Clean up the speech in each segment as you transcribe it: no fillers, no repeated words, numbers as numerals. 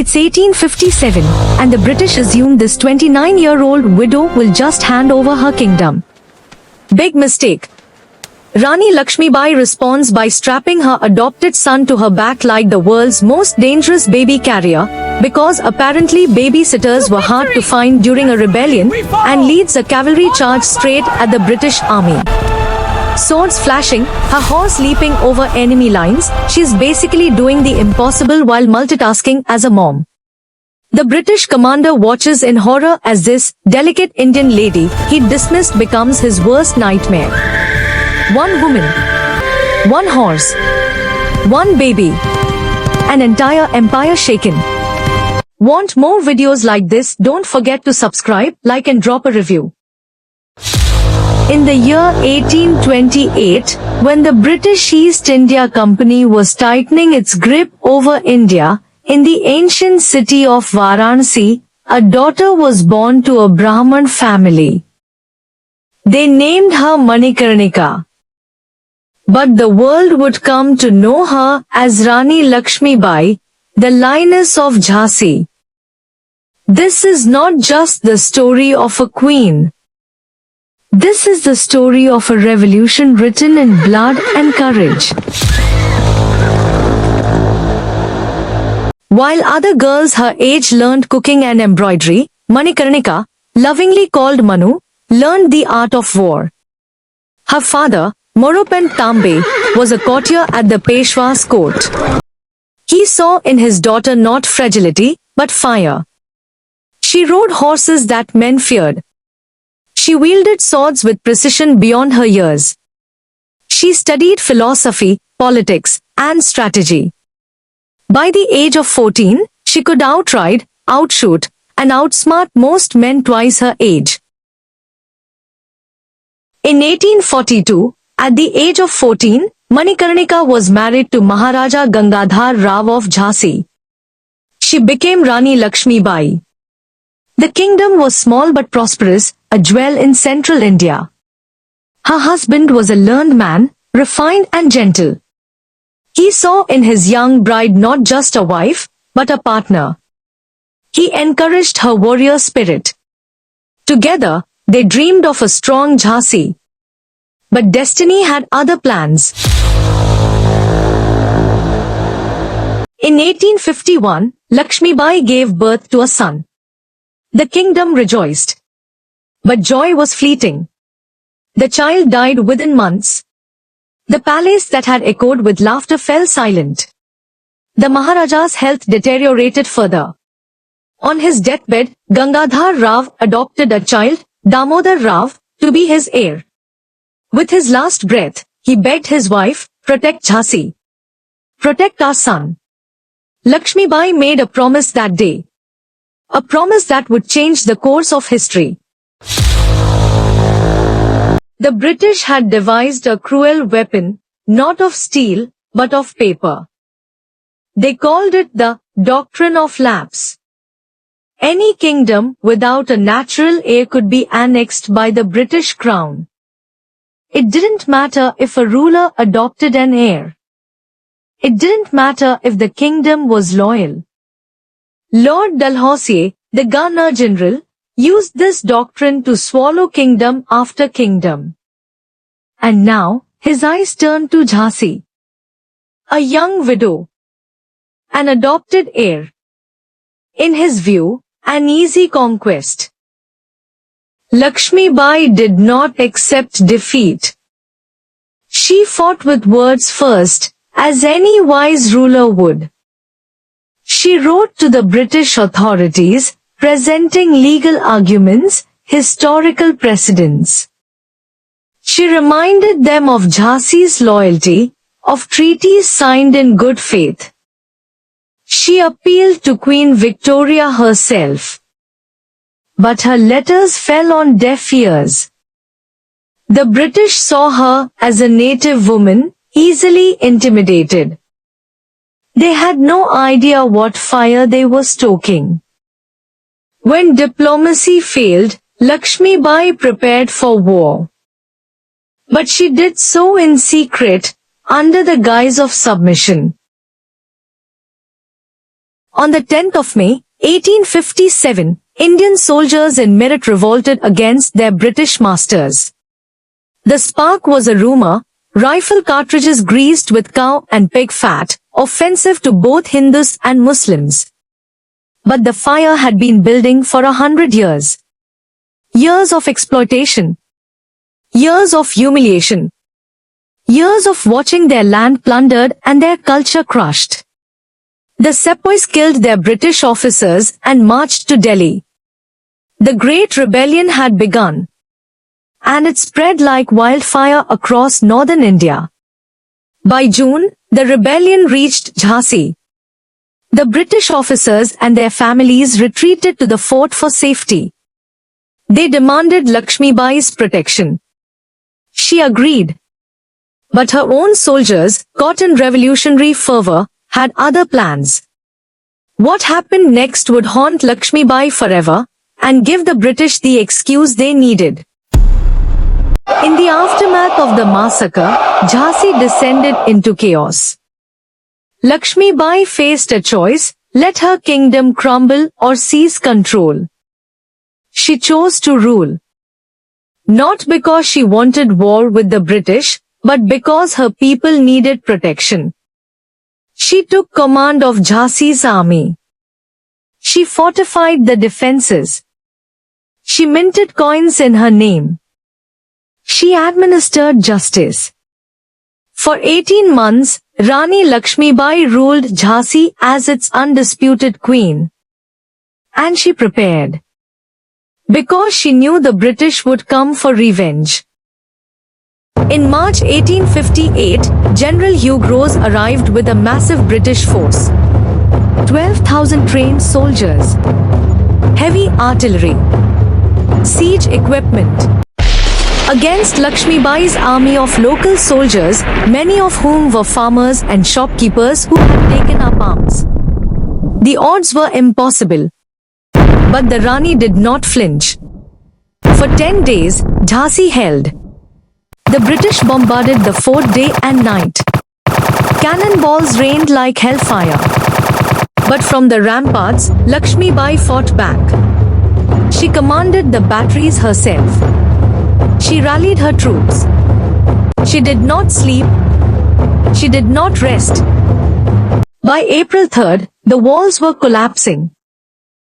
It's 1857, and the British assume this 29-year-old widow will just hand over her kingdom. Big mistake. Rani Lakshmibai responds by strapping her adopted son to her back like the world's most dangerous baby carrier, because apparently babysitters were hard to find during a rebellion, and leads a cavalry charge straight at the British army. Swords flashing, her horse leaping over enemy lines, she's basically doing the impossible while multitasking as a mom. The British commander watches in horror as this delicate Indian lady he dismissed becomes his worst nightmare. One woman, one horse, one baby, an entire empire shaken. Want more videos like this? Don't forget to subscribe, like and drop a review. In the year 1828, when the British East India Company was tightening its grip over India, in the ancient city of Varanasi, a daughter was born to a Brahman family. They named her Manikarnika. But the world would come to know her as Rani Lakshmibai, the Lioness of Jhansi. This is not just the story of a queen. This is the story of a revolution written in blood and courage. While other girls her age learned cooking and embroidery, Manikarnika, lovingly called Manu, learned the art of war. Her father, Moropant Tambe, was a courtier at the Peshwa's court. He saw in his daughter not fragility, but fire. She rode horses that men feared. She wielded swords with precision beyond her years. She studied philosophy, politics, and strategy. By the age of 14, she could outride, outshoot, and outsmart most men twice her age. In 1842, at the age of 14, Manikarnika was married to Maharaja Gangadhar Rao of Jhansi. She became Rani Lakshmibai. The kingdom was small but prosperous, a jewel in central India. Her husband was a learned man, refined and gentle. He saw in his young bride not just a wife, but a partner. He encouraged her warrior spirit. Together, they dreamed of a strong Jhansi. But destiny had other plans. In 1851, Lakshmibai gave birth to a son. The kingdom rejoiced. But joy was fleeting. The child died within months. The palace that had echoed with laughter fell silent. The Maharaja's health deteriorated further. On his deathbed, Gangadhar Rao adopted a child, Damodar Rao, to be his heir. With his last breath, he begged his wife, "Protect Jhansi. Protect our son." Lakshmibai made a promise that day. A promise that would change the course of history. The British had devised a cruel weapon, not of steel, but of paper. They called it the doctrine of lapse. Any kingdom without a natural heir could be annexed by the British crown. It didn't matter if a ruler adopted an heir. It didn't matter if the kingdom was loyal. Lord Dalhousie, the Governor-General, used this doctrine to swallow kingdom after kingdom. And now, his eyes turned to Jhansi. A young widow. An adopted heir. In his view, an easy conquest. Lakshmibai did not accept defeat. She fought with words first, as any wise ruler would. She wrote to the British authorities, presenting legal arguments, historical precedents. She reminded them of Jhansi's loyalty, of treaties signed in good faith. She appealed to Queen Victoria herself. But her letters fell on deaf ears. The British saw her as a native woman, easily intimidated. They had no idea what fire they were stoking. When diplomacy failed, Lakshmibai prepared for war. But she did so in secret, under the guise of submission. On the 10th of May, 1857, Indian soldiers in Meerut revolted against their British masters. The spark was a rumor, rifle cartridges greased with cow and pig fat, offensive to both Hindus and Muslims. But the fire had been building for 100 years. Years of exploitation. Years of humiliation. Years of watching their land plundered and their culture crushed. The sepoys killed their British officers and marched to Delhi. The Great Rebellion had begun, and it spread like wildfire across northern India. By June, the rebellion reached Jhansi. The British officers and their families retreated to the fort for safety. They demanded Lakshmibai's protection. She agreed. But her own soldiers, caught in revolutionary fervor, had other plans. What happened next would haunt Lakshmibai forever, and give the British the excuse they needed. In the aftermath of the massacre, Jhansi descended into chaos. Lakshmibai faced a choice: let her kingdom crumble or seize control. She chose to rule. Not because she wanted war with the British, but because her people needed protection. She took command of Jhansi's army. She fortified the defenses. She minted coins in her name. She administered justice. For 18 months, Rani Lakshmibai ruled Jhansi as its undisputed queen. And she prepared. Because she knew the British would come for revenge. In March 1858, General Hugh Grose arrived with a massive British force. 12,000 trained soldiers. Heavy artillery. Siege equipment. Against Lakshmibai's army of local soldiers, many of whom were farmers and shopkeepers who had taken up arms. The odds were impossible. But the Rani did not flinch. For 10 days, Jhansi held. The British bombarded the fort day and night. Cannonballs rained like hellfire. But from the ramparts, Lakshmibai fought back. She commanded the batteries herself. She rallied her troops. She did not sleep. She did not rest. By April 3rd, the walls were collapsing.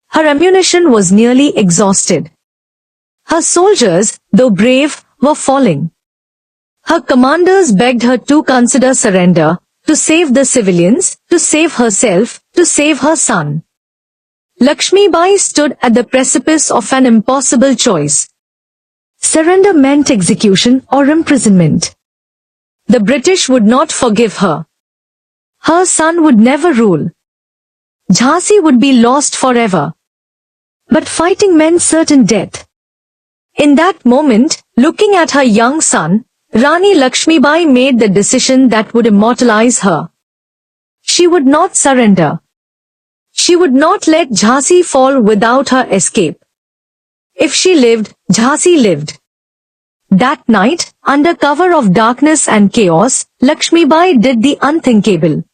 Her ammunition was nearly exhausted. Her soldiers, though brave, were falling. Her commanders begged her to consider surrender, to save the civilians, to save herself, to save her son. Lakshmibai stood at the precipice of an impossible choice. Surrender meant execution or imprisonment. The British would not forgive her. Her son would never rule. Jhansi would be lost forever. But fighting meant certain death. In that moment, looking at her young son, Rani Lakshmibai made the decision that would immortalize her. She would not surrender. She would not let Jhansi fall without her escape. If she lived, Jhansi lived. That night, under cover of darkness and chaos, Lakshmibai did the unthinkable.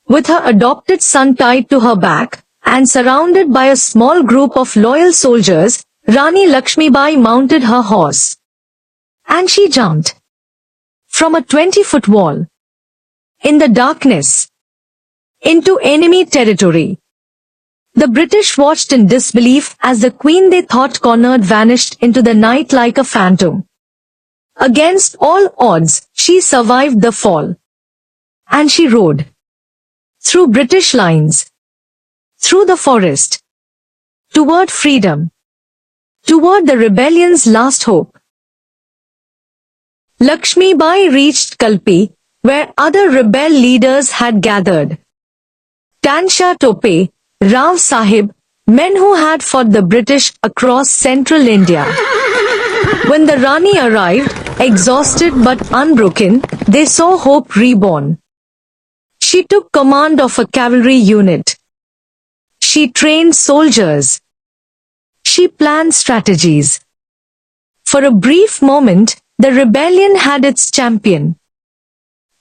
With her adopted son tied to her back, and surrounded by a small group of loyal soldiers, Rani Lakshmibai mounted her horse. And she jumped from a 20-foot wall in the darkness into enemy territory. The British watched in disbelief as the queen they thought cornered vanished into the night like a phantom. Against all odds, she survived the fall. And she rode through British lines, through the forest, toward freedom, toward the rebellion's last hope. Lakshmibai reached Kalpi, where other rebel leaders had gathered. Tansha Tope, Rao Sahib, men who had fought the British across central India. When the Rani arrived, exhausted but unbroken, they saw hope reborn. She took command of a cavalry unit. She trained soldiers. She planned strategies. For a brief moment, the rebellion had its champion.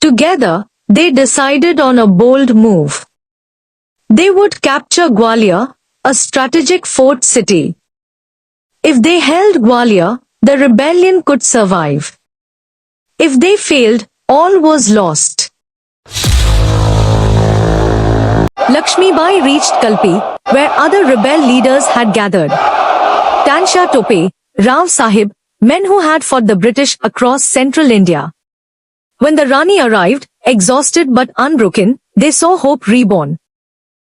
Together, they decided on a bold move. They would capture Gwalior, a strategic fort city. If they held Gwalior, the rebellion could survive. If they failed, all was lost. Lakshmibai reached Kalpi, where other rebel leaders had gathered. Tansha Tope, Rao Sahib, men who had fought the British across central India. When the Rani arrived, exhausted but unbroken, they saw hope reborn.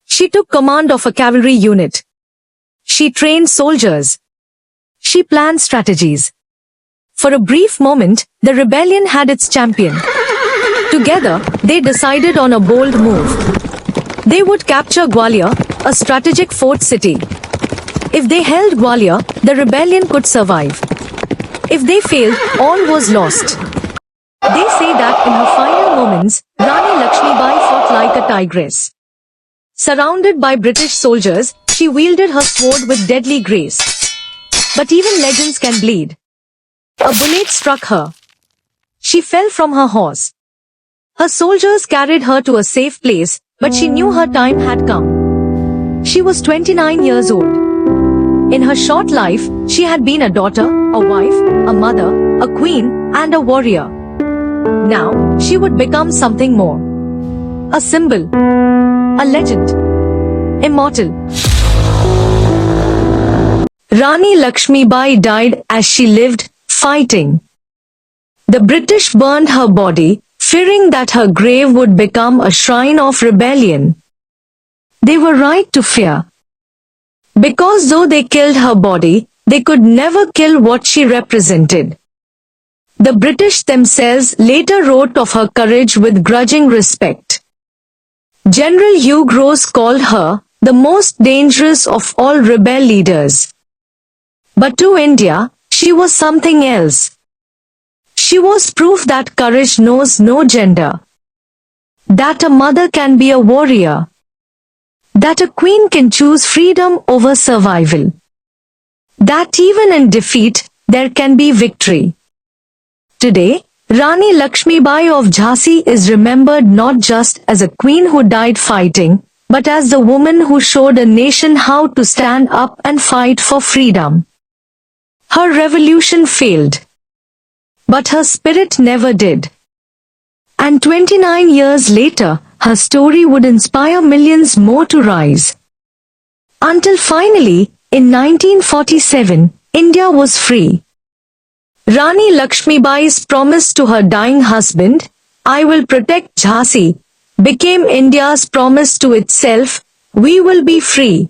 She took command of a cavalry unit. She trained soldiers. She planned strategies. For a brief moment, the rebellion had its champion. Together, they decided on a bold move. They would capture Gwalior, a strategic fort city. If they held Gwalior, the rebellion could survive. If they failed, all was lost. They say that in her final moments, Rani Lakshmibai fought like a tigress. Surrounded by British soldiers, she wielded her sword with deadly grace. But even legends can bleed. A bullet struck her. She fell from her horse. Her soldiers carried her to a safe place, but she knew her time had come. She was 29 years old. In her short life, she had been a daughter, a wife, a mother, a queen, and a warrior. Now, she would become something more. A symbol. A legend. Immortal. Rani Lakshmibai died as she lived, fighting. The British burned her body, fearing that her grave would become a shrine of rebellion. They were right to fear. Because though they killed her body, they could never kill what she represented. The British themselves later wrote of her courage with grudging respect. General Hugh Gross called her the most dangerous of all rebel leaders. But to India, she was something else. She was proof that courage knows no gender. That a mother can be a warrior. That a queen can choose freedom over survival. That even in defeat, there can be victory. Today, Rani Lakshmibai of Jhansi is remembered not just as a queen who died fighting, but as the woman who showed a nation how to stand up and fight for freedom. Her revolution failed. But her spirit never did. And 29 years later, her story would inspire millions more to rise. Until finally, in 1947, India was free. Rani Lakshmibai's promise to her dying husband, "I will protect Jhansi," became India's promise to itself, "We will be free."